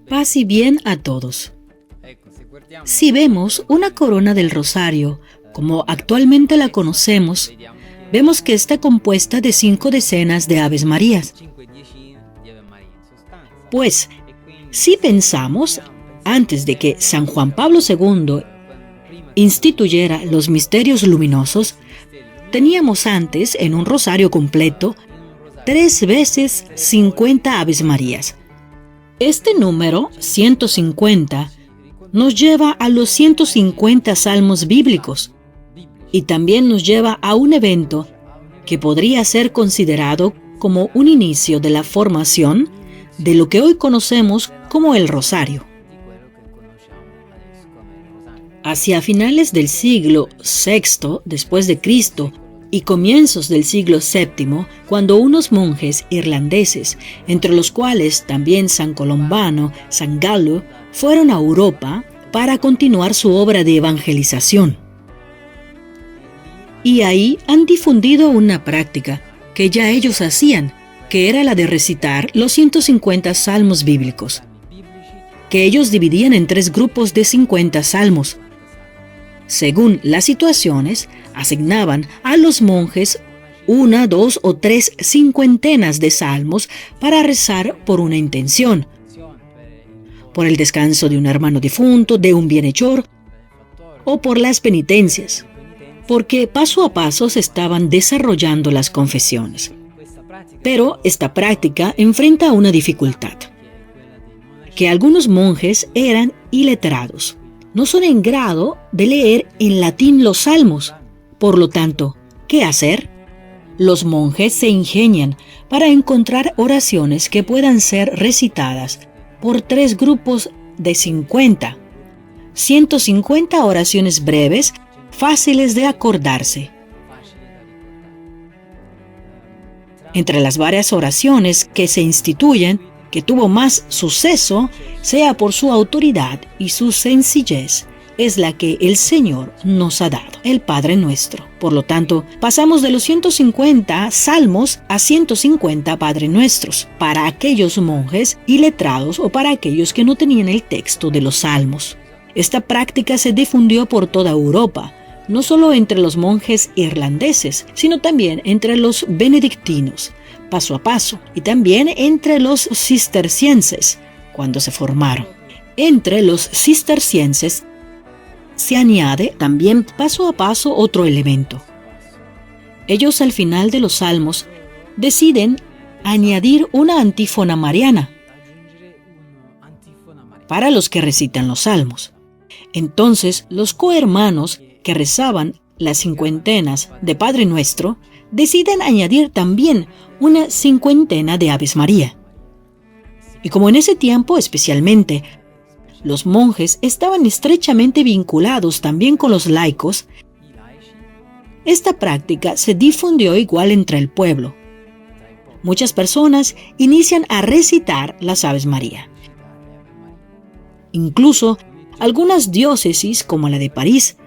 Paz y bien a todos. Si vemos una corona del rosario, como actualmente la conocemos, vemos que está compuesta de 5 decenas de Aves Marías. Pues, si pensamos, antes de que San Juan Pablo II instituyera los misterios luminosos, teníamos antes, en un rosario completo, 3 veces 50 Aves Marías. Este número, 150, nos lleva a los 150 salmos bíblicos y también nos lleva a un evento que podría ser considerado como un inicio de la formación de lo que hoy conocemos como el rosario. Hacia finales del siglo VI después de Cristo y comienzos del siglo VII, cuando unos monjes irlandeses, entre los cuales también San Colombano, San Galo, fueron a Europa para continuar su obra de evangelización. Y ahí han difundido una práctica que ya ellos hacían, que era la de recitar los 150 salmos bíblicos, que ellos dividían en 3 grupos de 50 salmos. Según las situaciones, asignaban a los monjes 1, 2 o 3 cincuentenas de salmos para rezar por una intención, por el descanso de un hermano difunto, de un bienhechor, o por las penitencias, porque paso a paso se estaban desarrollando las confesiones. Pero esta práctica enfrenta una dificultad, que algunos monjes eran iletrados. No son en grado de leer en latín los salmos. Por lo tanto, ¿qué hacer? Los monjes se ingenian para encontrar oraciones que puedan ser recitadas por 3 grupos de 50. 150 oraciones breves, fáciles de acordarse. Entre las varias oraciones que se instituyen, que tuvo más suceso, sea por su autoridad y su sencillez, es la que el Señor nos ha dado, el Padre Nuestro. Por lo tanto, pasamos de los 150 salmos a 150 Padre Nuestros, para aquellos monjes iletrados o para aquellos que no tenían el texto de los salmos. Esta práctica se difundió por toda Europa, no solo entre los monjes irlandeses, sino también entre los benedictinos, paso a paso, y también entre los cistercienses, cuando se formaron. Entre los cistercienses se añade también paso a paso otro elemento. Ellos al final de los salmos deciden añadir una antífona mariana para los que recitan los salmos. Entonces, los cohermanos que rezaban las cincuentenas de Padre Nuestro deciden añadir también una cincuentena de Aves María. Y como en ese tiempo especialmente los monjes estaban estrechamente vinculados también con los laicos, esta práctica se difundió igual entre el pueblo. Muchas personas inician a recitar las Aves María. Incluso algunas diócesis, como la de París,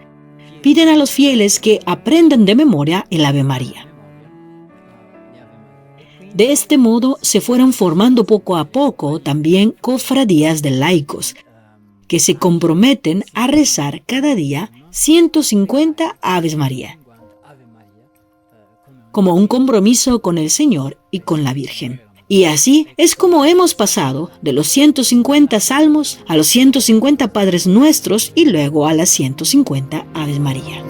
piden a los fieles que aprendan de memoria el Ave María. De este modo se fueron formando poco a poco también cofradías de laicos, que se comprometen a rezar cada día 150 Aves María, como un compromiso con el Señor y con la Virgen. Y así es como hemos pasado de los 150 salmos a los 150 Padres Nuestros y luego a las 150 Aves María.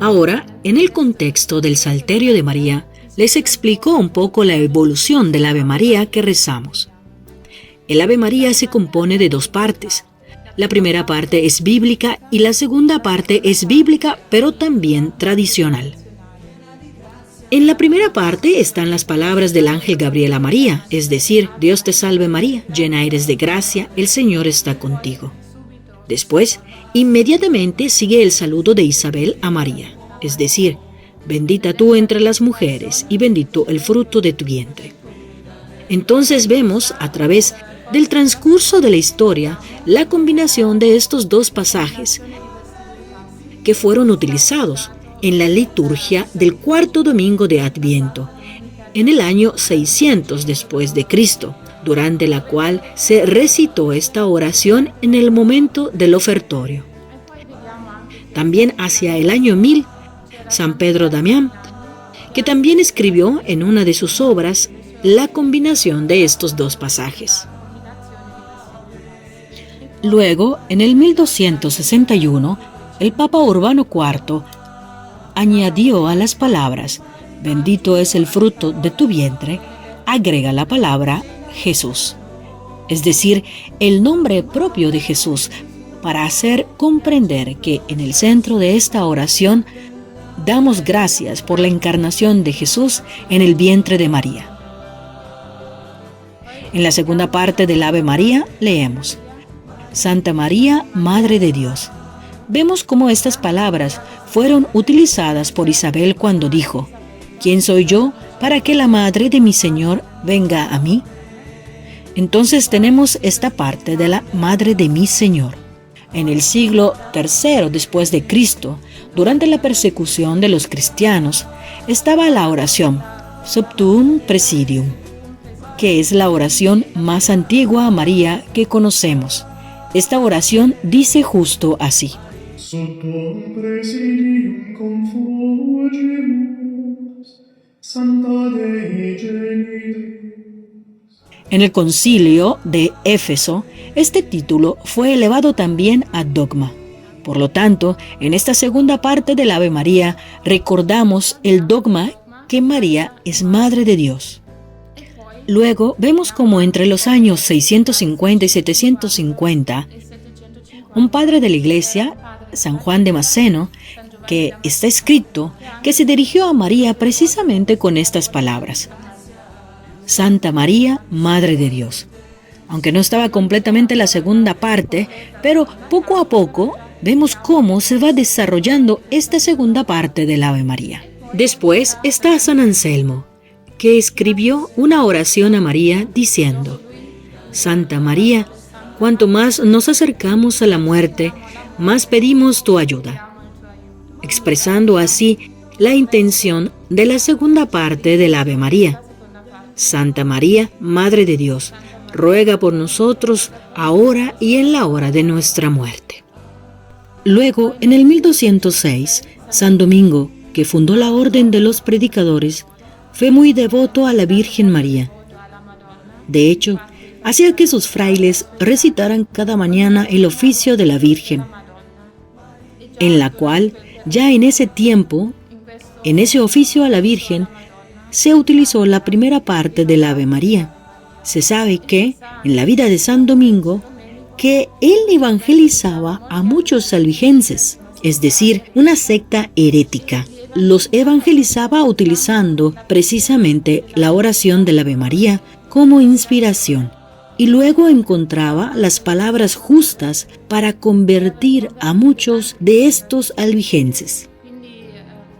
Ahora, en el contexto del Salterio de María, les explico un poco la evolución del Ave María que rezamos. El Ave María se compone de 2 partes. La primera parte es bíblica y la segunda parte es bíblica, pero también tradicional. En la primera parte están las palabras del ángel Gabriel a María, es decir, Dios te salve María, llena eres de gracia, el Señor está contigo. Después, inmediatamente sigue el saludo de Isabel a María, es decir, bendita tú entre las mujeres y bendito el fruto de tu vientre. Entonces vemos, a través del transcurso de la historia, la combinación de estos 2 pasajes que fueron utilizados en la liturgia del 4º domingo de Adviento, en el año 600 después de Cristo, durante la cual se recitó esta oración en el momento del ofertorio. También hacia el año 1000, San Pedro Damián, que también escribió en una de sus obras la combinación de estos dos pasajes. Luego, en el 1261, el Papa Urbano IV añadió a las palabras «Bendito es el fruto de tu vientre», agrega la palabra Jesús, es decir, el nombre propio de Jesús, para hacer comprender que en el centro de esta oración damos gracias por la encarnación de Jesús en el vientre de María. En la segunda parte del Ave María leemos: Santa María, Madre de Dios. Vemos cómo estas palabras fueron utilizadas por Isabel cuando dijo: ¿Quién soy yo para que la madre de mi Señor venga a mí? Entonces tenemos esta parte de la Madre de mi Señor. En el siglo III después de Cristo, durante la persecución de los cristianos, estaba la oración Sub tuum presidium, que es la oración más antigua a María que conocemos. Esta oración dice justo así: Sub tuum presidium confugimus, Sancta Dei Genitrix. En el concilio de Éfeso, este título fue elevado también a dogma. Por lo tanto, en esta segunda parte del Ave María recordamos el dogma que María es Madre de Dios. Luego vemos como entre los años 650 y 750, un padre de la Iglesia, San Juan de Maceno, que está escrito que se dirigió a María precisamente con estas palabras: Santa María, Madre de Dios. Aunque no estaba completamente la segunda parte, pero poco a poco vemos cómo se va desarrollando esta segunda parte del Ave María. Después está San Anselmo, que escribió una oración a María diciendo: Santa María, cuanto más nos acercamos a la muerte, más pedimos tu ayuda, expresando así la intención de la segunda parte del Ave María. Santa María, Madre de Dios, ruega por nosotros ahora y en la hora de nuestra muerte. Luego, en el 1206, San Domingo, que fundó la Orden de los Predicadores, fue muy devoto a la Virgen María. De hecho, hacía que sus frailes recitaran cada mañana el oficio de la Virgen, en la cual, ya en ese tiempo, en ese oficio a la Virgen, se utilizó la primera parte del Ave María. Se sabe que, en la vida de San Domingo, que él evangelizaba a muchos albigenses, es decir, una secta herética. Los evangelizaba utilizando precisamente la oración del Ave María como inspiración, y luego encontraba las palabras justas para convertir a muchos de estos albigenses.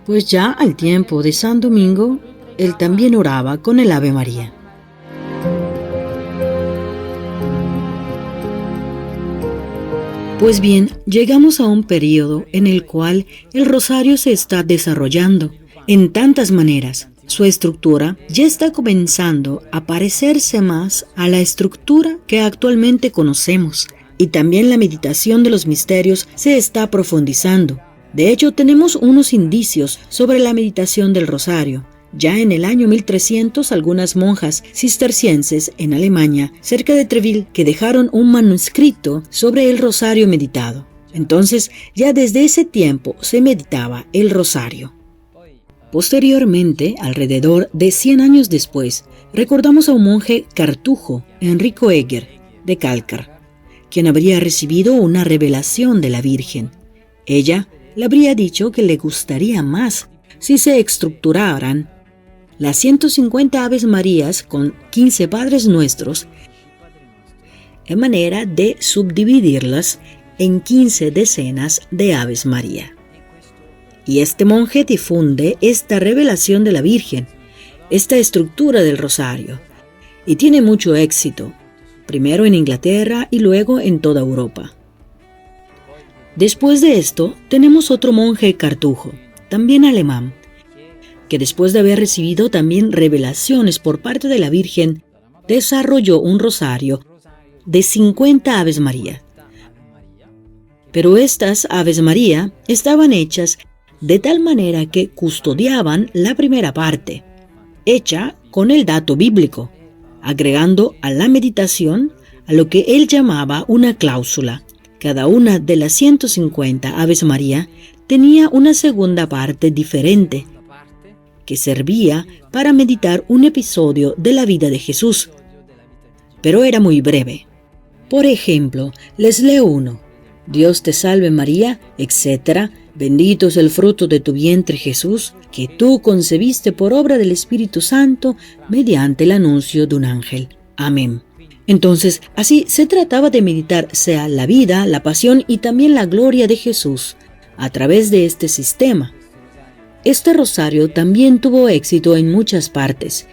Pues ya al tiempo de San Domingo, él también oraba con el Ave María. Pues bien, llegamos a un periodo en el cual el rosario se está desarrollando en tantas maneras. Su estructura ya está comenzando a parecerse más a la estructura que actualmente conocemos, y también la meditación de los misterios se está profundizando. De hecho, tenemos unos indicios sobre la meditación del rosario. Ya en el año 1300, algunas monjas cistercienses en Alemania, cerca de Treville, que dejaron un manuscrito sobre el rosario meditado. Entonces, ya desde ese tiempo se meditaba el rosario. Posteriormente, alrededor de 100 años después, recordamos a un monje cartujo, Enrico Egger, de Calcar, quien habría recibido una revelación de la Virgen. Ella le habría dicho que le gustaría más si se estructuraran las 150 Aves Marías con 15 Padres Nuestros, en manera de subdividirlas en 15 decenas de Aves María. Y este monje difunde esta revelación de la Virgen, esta estructura del rosario, y tiene mucho éxito, primero en Inglaterra y luego en toda Europa. Después de esto, tenemos otro monje cartujo, también alemán, que después de haber recibido también revelaciones por parte de la Virgen, desarrolló un rosario de 50 Aves María. Pero estas Aves María estaban hechas de tal manera que custodiaban la primera parte, hecha con el dato bíblico, agregando a la meditación a lo que él llamaba una cláusula. Cada una de las 150 Aves María tenía una segunda parte diferente, que servía para meditar un episodio de la vida de Jesús, pero era muy breve. Por ejemplo, les leo uno: Dios te salve María, etc. Bendito es el fruto de tu vientre Jesús, que tú concebiste por obra del Espíritu Santo, mediante el anuncio de un ángel. Amén. Entonces, así se trataba de meditar sea la vida, la pasión y también la gloria de Jesús a través de este sistema. Este rosario también tuvo éxito en muchas partes,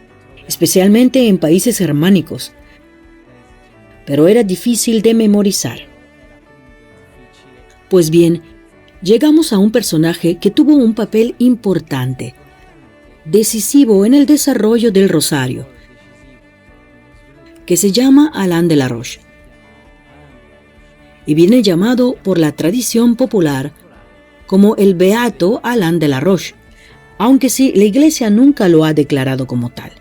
especialmente en países germánicos, pero era difícil de memorizar. Pues bien, llegamos a un personaje que tuvo un papel importante, decisivo en el desarrollo del rosario, que se llama Alain de la Roche, y viene llamado por la tradición popular como el Beato Alain de la Roche, aunque sí, la Iglesia nunca lo ha declarado como tal.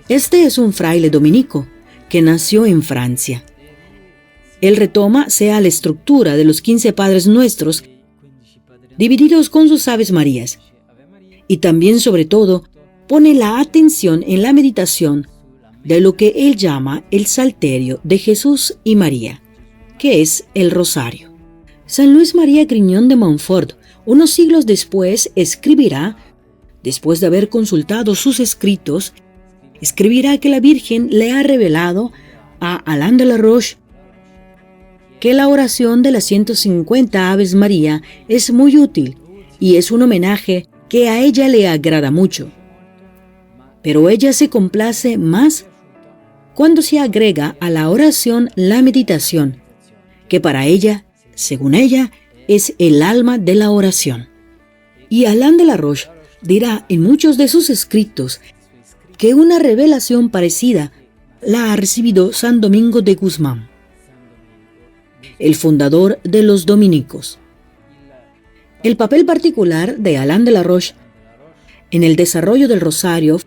Este es un fraile dominico que nació en Francia. Él retoma sea la estructura de los 15 Padres Nuestros, divididos con sus Aves Marías, y también, sobre todo, pone la atención en la meditación de lo que él llama el Salterio de Jesús y María, que es el Rosario. San Luis María Grignon de Montfort, unos siglos después, escribirá, después de haber consultado sus escritos, escribirá que la Virgen le ha revelado a Alain de la Roche que la oración de las 150 Aves María es muy útil y es un homenaje que a ella le agrada mucho. Pero ella se complace más cuando se agrega a la oración la meditación, que para ella, según ella, es el alma de la oración. Y Alain de la Roche dirá en muchos de sus escritos que una revelación parecida la ha recibido San Domingo de Guzmán, el fundador de los dominicos. El papel particular de Alain de la Roche en el desarrollo del rosario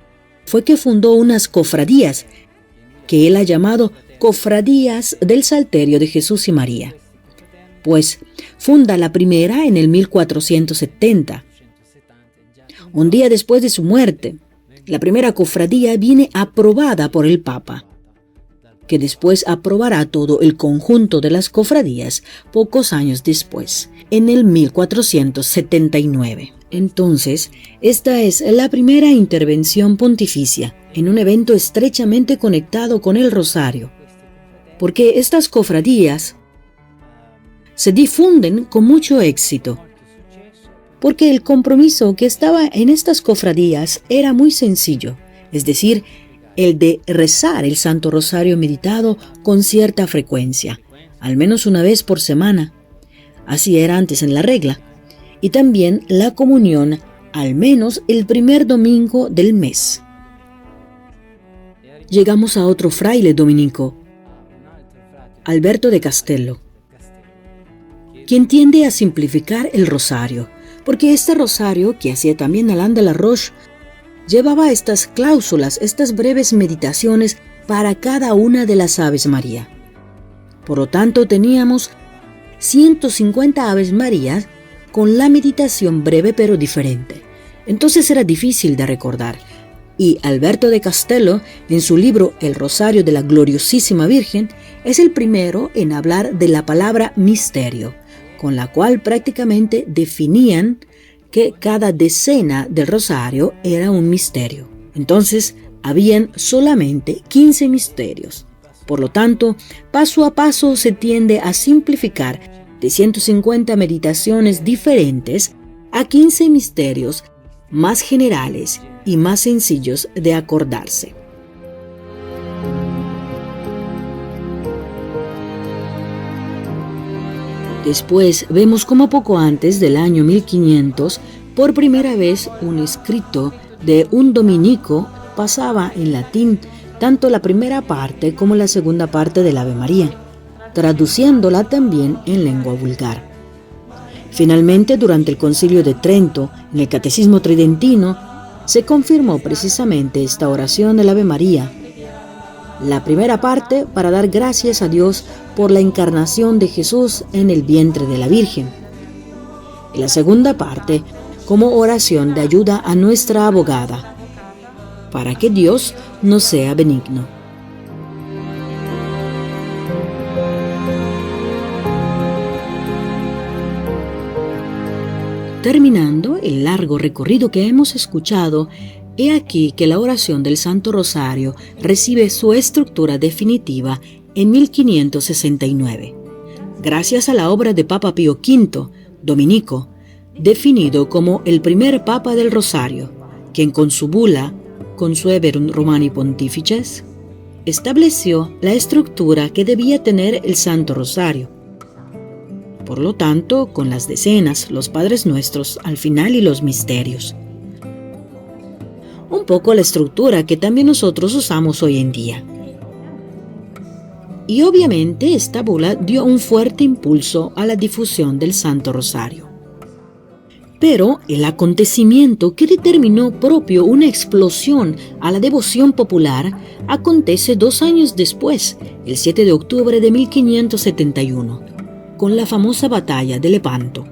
fue que fundó unas cofradías que él ha llamado Cofradías del Salterio de Jesús y María. Pues funda la primera en el 1470. Un día después de su muerte, la primera cofradía viene aprobada por el Papa, que después aprobará todo el conjunto de las cofradías pocos años después, en el 1479. Entonces, esta es la primera intervención pontificia en un evento estrechamente conectado con el rosario, porque estas cofradías se difunden con mucho éxito, porque el compromiso que estaba en estas cofradías era muy sencillo, es decir, el de rezar el Santo Rosario meditado con cierta frecuencia, al menos una vez por semana. Así era antes en la regla. Y también la comunión al menos el primer domingo del mes. Llegamos a otro fraile dominico, Alberto de Castello, quien tiende a simplificar el rosario, porque este rosario, que hacía también Alain de la Roche, llevaba estas cláusulas, estas breves meditaciones para cada una de las Aves María. Por lo tanto, teníamos 150 Aves Marías con la meditación breve pero diferente. Entonces era difícil de recordar. Y Alberto de Castello, en su libro El Rosario de la Gloriosísima Virgen, es el primero en hablar de la palabra misterio, con la cual prácticamente definían que cada decena del rosario era un misterio. Entonces, habían solamente 15 misterios. Por lo tanto, paso a paso se tiende a simplificar de 150 meditaciones diferentes a 15 misterios más generales y más sencillos de acordarse. Después vemos como poco antes del año 1500, por primera vez un escrito de un dominico pasaba en latín tanto la primera parte como la segunda parte del Ave María, traduciéndola también en lengua vulgar. Finalmente, durante el Concilio de Trento, en el Catecismo Tridentino, se confirmó precisamente esta oración del Ave María. La primera parte para dar gracias a Dios por la encarnación de Jesús en el vientre de la Virgen. Y la segunda parte como oración de ayuda a nuestra abogada, para que Dios nos sea benigno. Terminando el largo recorrido que hemos escuchado, he aquí que la oración del Santo Rosario recibe su estructura definitiva en 1569, gracias a la obra de Papa Pío V, dominico, definido como el primer Papa del Rosario, quien con su bula Consueverum Romani Pontifices estableció la estructura que debía tener el Santo Rosario. Por lo tanto, con las decenas, los Padres Nuestros al final y los misterios. Un poco la estructura que también nosotros usamos hoy en día. Y obviamente esta bula dio un fuerte impulso a la difusión del Santo Rosario. Pero el acontecimiento que determinó propio una explosión a la devoción popular acontece 2 años después, el 7 de octubre de 1571, con la famosa batalla de Lepanto,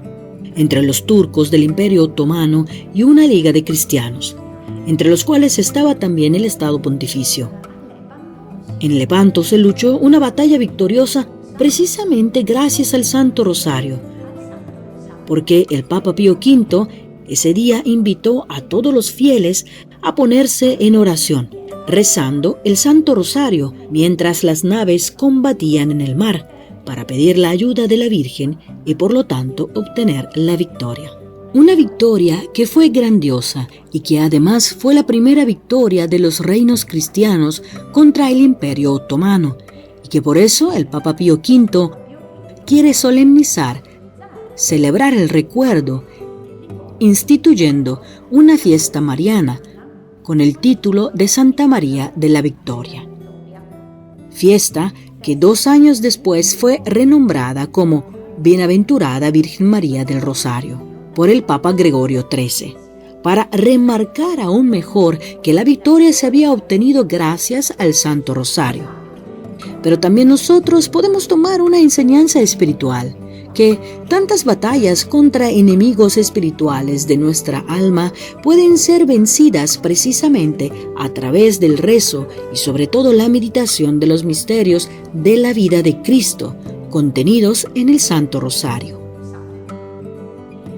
entre los turcos del Imperio Otomano y una liga de cristianos, entre los cuales estaba también el Estado Pontificio. En Lepanto se luchó una batalla victoriosa precisamente gracias al Santo Rosario, porque el Papa Pío V ese día invitó a todos los fieles a ponerse en oración, rezando el Santo Rosario mientras las naves combatían en el mar, para pedir la ayuda de la Virgen y por lo tanto obtener la victoria. Una victoria que fue grandiosa y que además fue la primera victoria de los reinos cristianos contra el Imperio Otomano, y que por eso el Papa Pío V quiere solemnizar, celebrar el recuerdo, instituyendo una fiesta mariana con el título de Santa María de la Victoria. Fiesta que 2 años después fue renombrada como Bienaventurada Virgen María del Rosario por el Papa Gregorio XIII, para remarcar aún mejor que la victoria se había obtenido gracias al Santo Rosario. Pero también nosotros podemos tomar una enseñanza espiritual, que tantas batallas contra enemigos espirituales de nuestra alma pueden ser vencidas precisamente a través del rezo y sobre todo la meditación de los misterios de la vida de Cristo, contenidos en el Santo Rosario.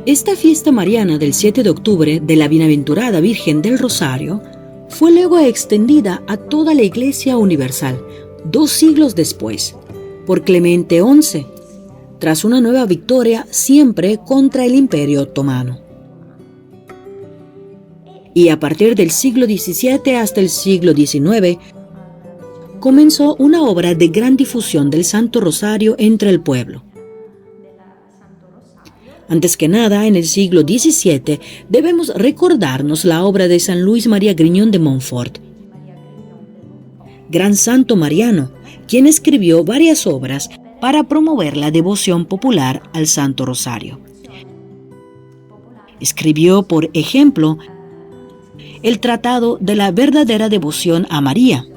Esta fiesta mariana del 7 de octubre de la Bienaventurada Virgen del Rosario fue luego extendida a toda la Iglesia Universal 2 siglos después, por Clemente XI, tras una nueva victoria siempre contra el Imperio Otomano. Y a partir del siglo XVII hasta el siglo XIX, comenzó una obra de gran difusión del Santo Rosario entre el pueblo. Antes que nada, en el siglo XVII debemos recordarnos la obra de San Luis María Griñón de Montfort, gran santo mariano, quien escribió varias obras para promover la devoción popular al Santo Rosario. Escribió, por ejemplo, el Tratado de la verdadera devoción a María,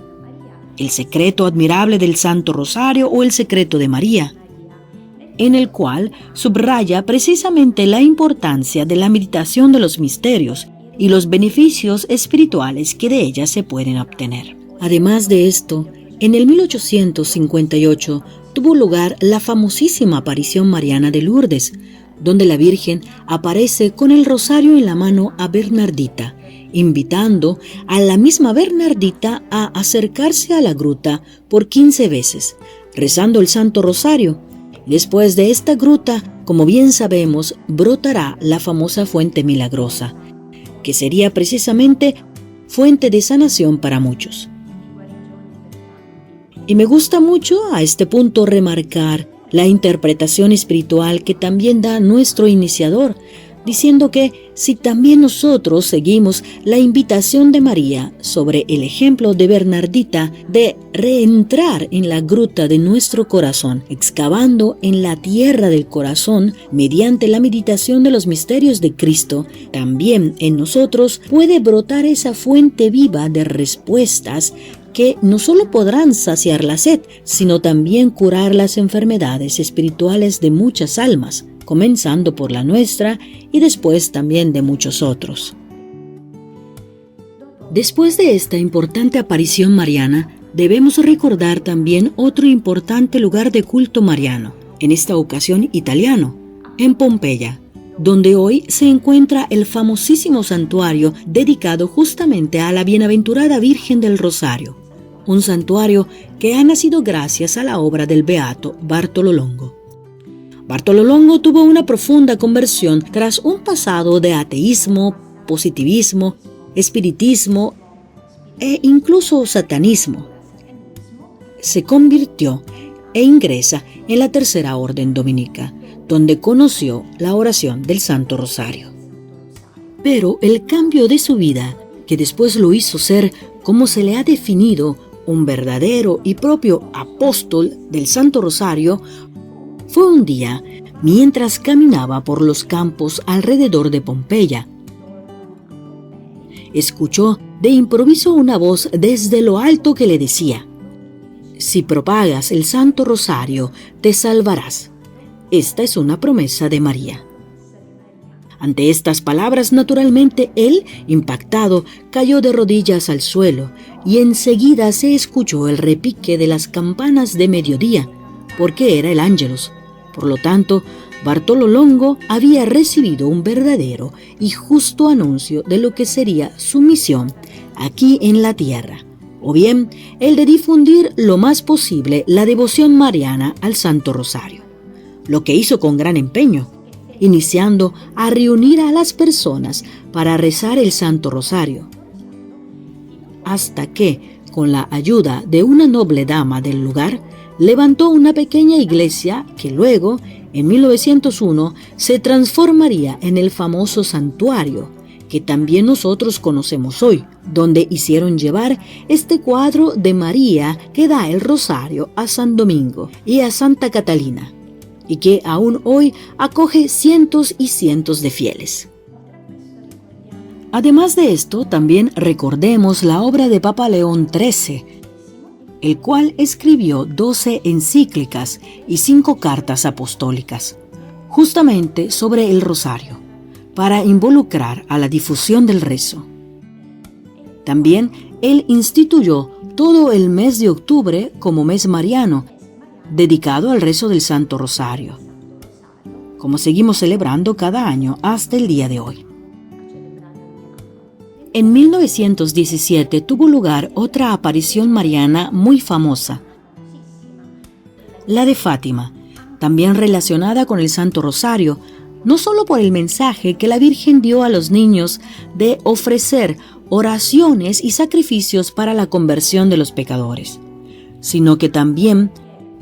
el secreto admirable del Santo Rosario o el secreto de María, en el cual subraya precisamente la importancia de la meditación de los misterios y los beneficios espirituales que de ella se pueden obtener. Además de esto, en el 1858 tuvo lugar la famosísima aparición mariana de Lourdes, donde la Virgen aparece con el rosario en la mano a Bernardita, invitando a la misma Bernardita a acercarse a la gruta por 15 veces, rezando el Santo Rosario. Después de esta gruta, como bien sabemos, brotará la famosa fuente milagrosa, que sería precisamente fuente de sanación para muchos. Y me gusta mucho a este punto remarcar la interpretación espiritual que también da nuestro iniciador, diciendo que si también nosotros seguimos la invitación de María sobre el ejemplo de Bernardita de reentrar en la gruta de nuestro corazón, excavando en la tierra del corazón mediante la meditación de los misterios de Cristo, también en nosotros puede brotar esa fuente viva de respuestas que no solo podrán saciar la sed, sino también curar las enfermedades espirituales de muchas almas, comenzando por la nuestra y después también de muchos otros. Después de esta importante aparición mariana, debemos recordar también otro importante lugar de culto mariano, en esta ocasión italiano, en Pompeya, donde hoy se encuentra el famosísimo santuario dedicado justamente a la Bienaventurada Virgen del Rosario, un santuario que ha nacido gracias a la obra del beato Bartolo Longo. Bartolo Longo tuvo una profunda conversión tras un pasado de ateísmo, positivismo, espiritismo e incluso satanismo. Se convirtió e ingresa en la Tercera Orden Dominica, donde conoció la oración del Santo Rosario. Pero el cambio de su vida, que después lo hizo ser, como se le ha definido, un verdadero y propio apóstol del Santo Rosario, fue un día mientras caminaba por los campos alrededor de Pompeya. Escuchó de improviso una voz desde lo alto que le decía: «Si propagas el Santo Rosario, te salvarás». Esta es una promesa de María. Ante estas palabras, naturalmente, él, impactado, cayó de rodillas al suelo y enseguida se escuchó el repique de las campanas de mediodía, porque era el Ángelus. Por lo tanto, Bartolo Longo había recibido un verdadero y justo anuncio de lo que sería su misión aquí en la tierra, o bien el de difundir lo más posible la devoción mariana al Santo Rosario, lo que hizo con gran empeño, iniciando a reunir a las personas para rezar el Santo Rosario, hasta que, con la ayuda de una noble dama del lugar, levantó una pequeña iglesia que luego, en 1901, se transformaría en el famoso santuario, que también nosotros conocemos hoy, donde hicieron llevar este cuadro de María que da el rosario a San Domingo y a Santa Catalina, y que aún hoy acoge cientos y cientos de fieles. Además de esto, también recordemos la obra de Papa León XIII, el cual escribió 12 encíclicas y 5 cartas apostólicas, justamente sobre el rosario, para involucrar a la difusión del rezo. También él instituyó todo el mes de octubre como mes mariano, dedicado al rezo del Santo Rosario, como seguimos celebrando cada año hasta el día de hoy. En 1917 tuvo lugar otra aparición mariana muy famosa, la de Fátima, también relacionada con el Santo Rosario, no solo por el mensaje que la Virgen dio a los niños de ofrecer oraciones y sacrificios para la conversión de los pecadores, sino que también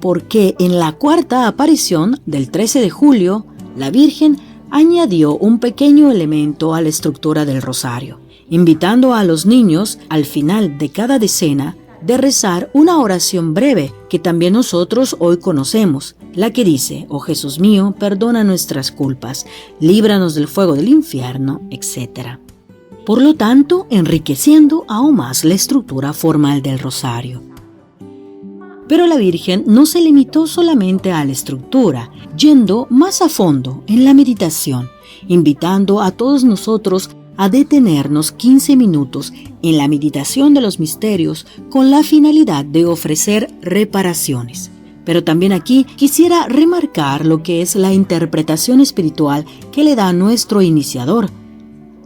porque en la cuarta aparición del 13 de julio, la Virgen añadió un pequeño elemento a la estructura del rosario, invitando a los niños, al final de cada decena, de rezar una oración breve que también nosotros hoy conocemos, la que dice: «Oh Jesús mío, perdona nuestras culpas, líbranos del fuego del infierno», etc. Por lo tanto, enriqueciendo aún más la estructura formal del rosario. Pero la Virgen no se limitó solamente a la estructura, yendo más a fondo en la meditación, invitando a todos nosotros a detenernos 15 minutos en la meditación de los misterios con la finalidad de ofrecer reparaciones. Pero también aquí quisiera remarcar lo que es la interpretación espiritual que le da nuestro iniciador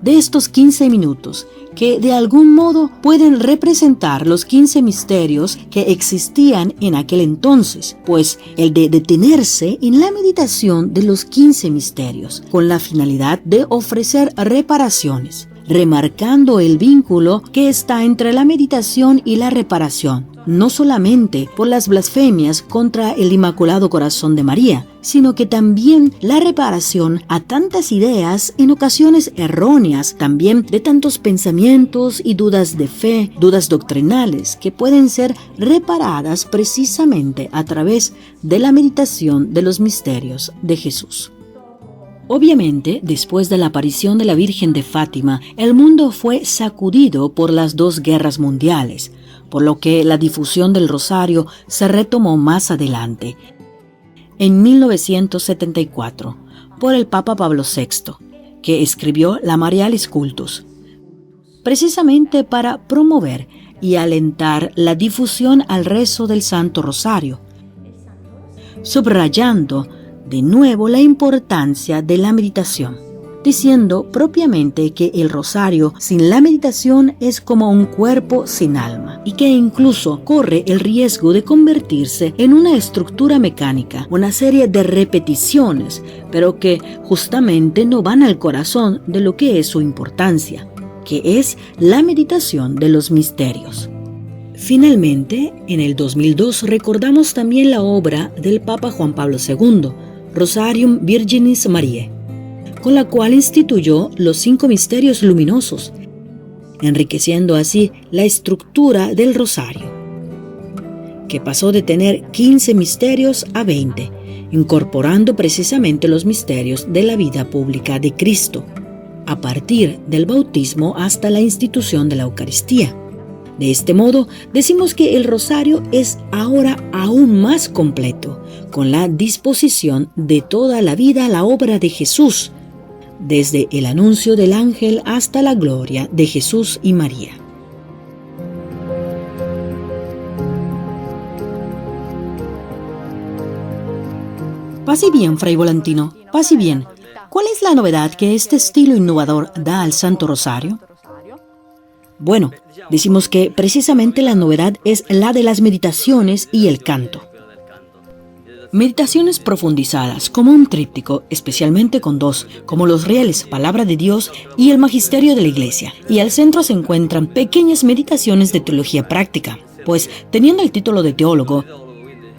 de estos 15 minutos, que de algún modo pueden representar los 15 misterios que existían en aquel entonces, pues el de detenerse en la meditación de los 15 misterios, con la finalidad de ofrecer reparaciones, remarcando el vínculo que está entre la meditación y la reparación, no solamente por las blasfemias contra el Inmaculado Corazón de María, sino que también la reparación a tantas ideas, en ocasiones erróneas, también de tantos pensamientos y dudas de fe, dudas doctrinales, que pueden ser reparadas precisamente a través de la meditación de los misterios de Jesús. Obviamente, después de la aparición de la Virgen de Fátima, el mundo fue sacudido por las dos guerras mundiales, por lo que la difusión del rosario se retomó más adelante, en 1974, por el Papa Pablo VI, que escribió la Marialis Cultus, precisamente para promover y alentar la difusión al rezo del Santo Rosario, subrayando de nuevo la importancia de la meditación, diciendo propiamente que el rosario sin la meditación es como un cuerpo sin alma y que incluso corre el riesgo de convertirse en una estructura mecánica, una serie de repeticiones, pero que justamente no van al corazón de lo que es su importancia, que es la meditación de los misterios. Finalmente, en el 2002 recordamos también la obra del Papa Juan Pablo II, Rosarium Virginis Mariae, con la cual instituyó los 5 misterios luminosos, enriqueciendo así la estructura del rosario, que pasó de tener 15 misterios a 20, incorporando precisamente los misterios de la vida pública de Cristo, a partir del bautismo hasta la institución de la Eucaristía. De este modo, decimos que el rosario es ahora aún más completo, con la disposición de toda la vida a la obra de Jesús, desde el anuncio del ángel hasta la gloria de Jesús y María. Paz y bien, Fray Volantino, paz y bien. ¿Cuál es la novedad que este estilo innovador da al Santo Rosario? Bueno, decimos que precisamente la novedad es la de las meditaciones y el canto. Meditaciones profundizadas, como un tríptico, especialmente con 2, como los rieles, Palabra de Dios y el Magisterio de la Iglesia. Y al centro se encuentran pequeñas meditaciones de teología práctica. Pues, teniendo el título de teólogo,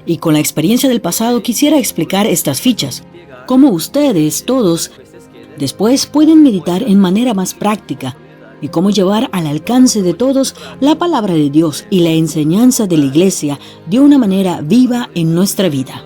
y con la experiencia del pasado, quisiera explicar estas fichas, cómo ustedes, todos, después pueden meditar en manera más práctica, y cómo llevar al alcance de todos la palabra de Dios y la enseñanza de la Iglesia de una manera viva en nuestra vida.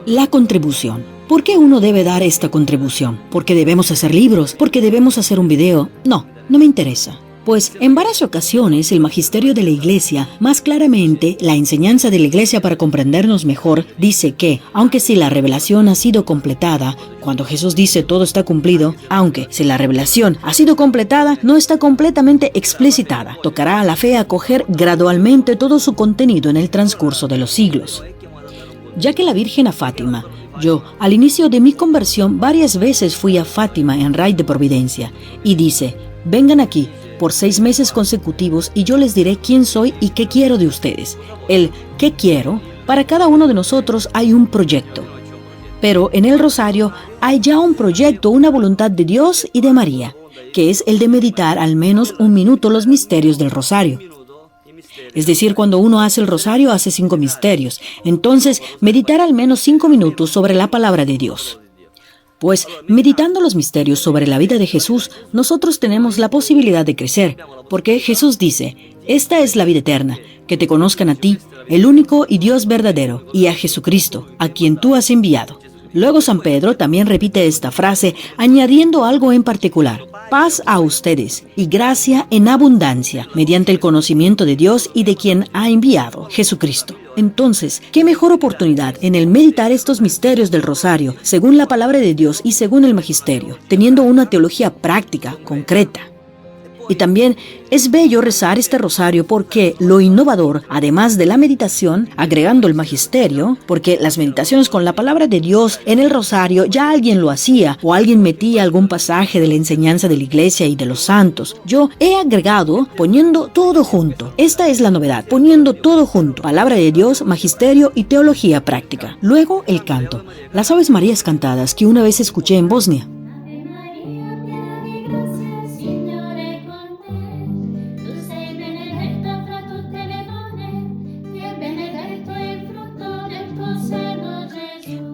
La contribución. ¿Por qué uno debe dar esta contribución? ¿Porque debemos hacer libros? ¿Porque debemos hacer un video? No me interesa. Pues en varias ocasiones el magisterio de la Iglesia, más claramente la enseñanza de la Iglesia para comprendernos mejor, dice que, aunque si la revelación ha sido completada, cuando Jesús dice todo está cumplido, aunque si la revelación ha sido completada, no está completamente explicitada. Tocará a la fe acoger gradualmente todo su contenido en el transcurso de los siglos. Ya que la Virgen a Fátima, yo, al inicio de mi conversión, varias veces fui a Fátima en Raíz de Providencia, y dice, vengan aquí por 6 meses consecutivos y yo les diré quién soy y qué quiero de ustedes. El qué quiero, para cada uno de nosotros hay un proyecto. Pero en el rosario hay ya un proyecto, una voluntad de Dios y de María, que es el de meditar al menos 1 minuto los misterios del rosario. Es decir, cuando uno hace el rosario, hace 5 misterios. Entonces, meditar al menos 5 minutos sobre la palabra de Dios. Pues, meditando los misterios sobre la vida de Jesús, nosotros tenemos la posibilidad de crecer, porque Jesús dice, esta es la vida eterna, que te conozcan a ti, el único y Dios verdadero, y a Jesucristo, a quien tú has enviado. Luego San Pedro también repite esta frase, añadiendo algo en particular. Paz a ustedes y gracia en abundancia, mediante el conocimiento de Dios y de quien ha enviado, Jesucristo. Entonces, ¿qué mejor oportunidad en el meditar estos misterios del rosario, según la palabra de Dios y según el magisterio, teniendo una teología práctica, concreta? Y también es bello rezar este rosario porque lo innovador, además de la meditación, agregando el magisterio, porque las meditaciones con la palabra de Dios en el rosario ya alguien lo hacía o alguien metía algún pasaje de la enseñanza de la Iglesia y de los santos. Yo he agregado poniendo todo junto. Esta es la novedad, poniendo todo junto. Palabra de Dios, magisterio y teología práctica. Luego el canto. Las Aves Marías cantadas que una vez escuché en Bosnia.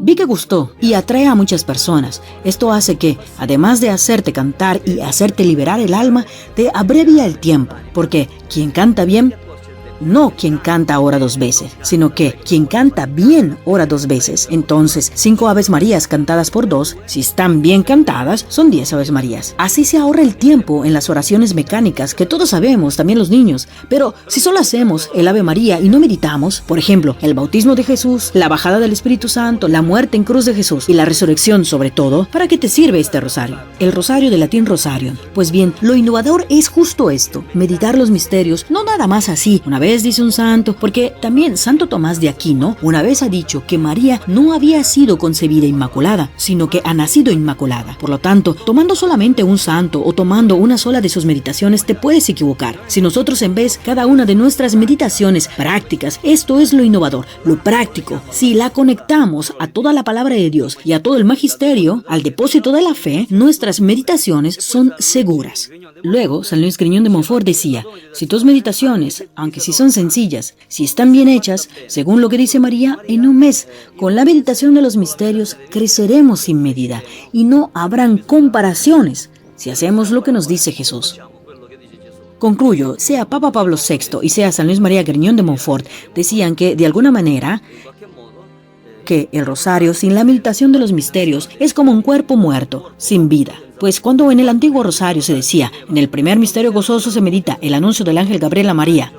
Vi que gustó y atrae a muchas personas. Esto hace que, además de hacerte cantar y hacerte liberar el alma, te abrevia el tiempo, porque quien canta bien, no quien canta ora 2 veces, sino que quien canta bien ora 2 veces. Entonces, 5 Aves Marías cantadas por 2, si están bien cantadas, son 10 Aves Marías. Así se ahorra el tiempo en las oraciones mecánicas que todos sabemos, también los niños. Pero si solo hacemos el Ave María y no meditamos, por ejemplo, el bautismo de Jesús, la bajada del Espíritu Santo, la muerte en cruz de Jesús y la resurrección sobre todo, ¿para qué te sirve este rosario? El rosario de latín rosario. Pues bien, lo innovador es justo esto, meditar los misterios, no nada más así, una vez dice un santo, porque también Santo Tomás de Aquino una vez ha dicho que María no había sido concebida inmaculada, sino que ha nacido inmaculada. Por lo tanto, tomando solamente un santo o tomando una sola de sus meditaciones te puedes equivocar. Si nosotros en vez cada una de nuestras meditaciones prácticas, esto es lo innovador, lo práctico, si la conectamos a toda la palabra de Dios y a todo el magisterio, al depósito de la fe, nuestras meditaciones son seguras. Luego, San Luis Griñón de Montfort decía, si tus meditaciones, aunque si son sencillas, si están bien hechas, según lo que dice María, en un mes, con la meditación de los misterios, creceremos sin medida y no habrán comparaciones si hacemos lo que nos dice Jesús. Concluyo, sea Papa Pablo VI y sea San Luis María Griñón de Montfort, decían que, de alguna manera, que el rosario sin la meditación de los misterios es como un cuerpo muerto, sin vida. Pues cuando en el antiguo rosario se decía, en el primer misterio gozoso se medita el anuncio del ángel Gabriel a María,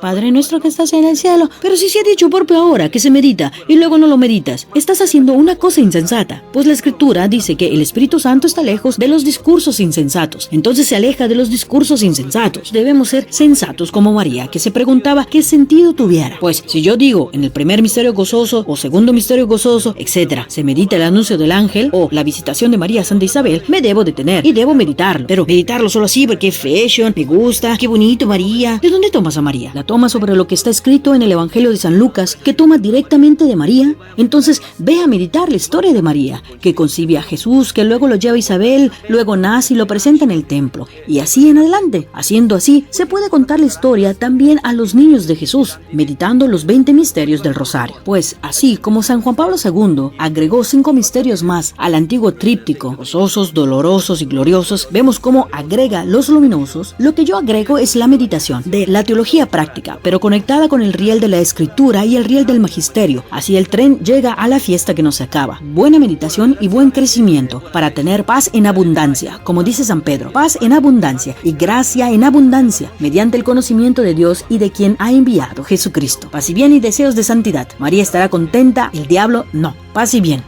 Padre nuestro que estás en el cielo, pero si se ha dicho por ahora que se medita y luego no lo meditas, estás haciendo una cosa insensata, pues la Escritura dice que el Espíritu Santo está lejos de los discursos insensatos, entonces se aleja de los discursos insensatos. Debemos ser sensatos como María, que se preguntaba qué sentido tuviera. Pues si yo digo en el primer misterio gozoso o segundo misterio gozoso, etc., se medita el anuncio del ángel o la visitación de María a Santa Isabel, me debo detener y debo meditarlo, pero meditarlo solo así porque fashion, me gusta, qué bonito María. ¿De dónde tomas a María? ¿La toma sobre lo que está escrito en el Evangelio de San Lucas, que toma directamente de María? Entonces ve a meditar la historia de María, que concibe a Jesús, que luego lo lleva a Isabel, luego nace y lo presenta en el templo, y así en adelante. Haciendo así, se puede contar la historia también a los niños de Jesús, meditando los 20 misterios del rosario. Pues así como San Juan Pablo II agregó 5 misterios más al antiguo tríptico, gozosos, dolorosos y gloriosos, vemos cómo agrega los luminosos. Lo que yo agrego es la meditación de la teología práctica, pero conectada con el riel de la Escritura y el riel del magisterio. Así el tren llega a la fiesta que no se acaba. Buena meditación y buen crecimiento para tener paz en abundancia, como dice San Pedro, paz en abundancia y gracia en abundancia, mediante el conocimiento de Dios y de quien ha enviado Jesucristo. Paz y bien y deseos de santidad. María estará contenta, el diablo no. Paz y bien.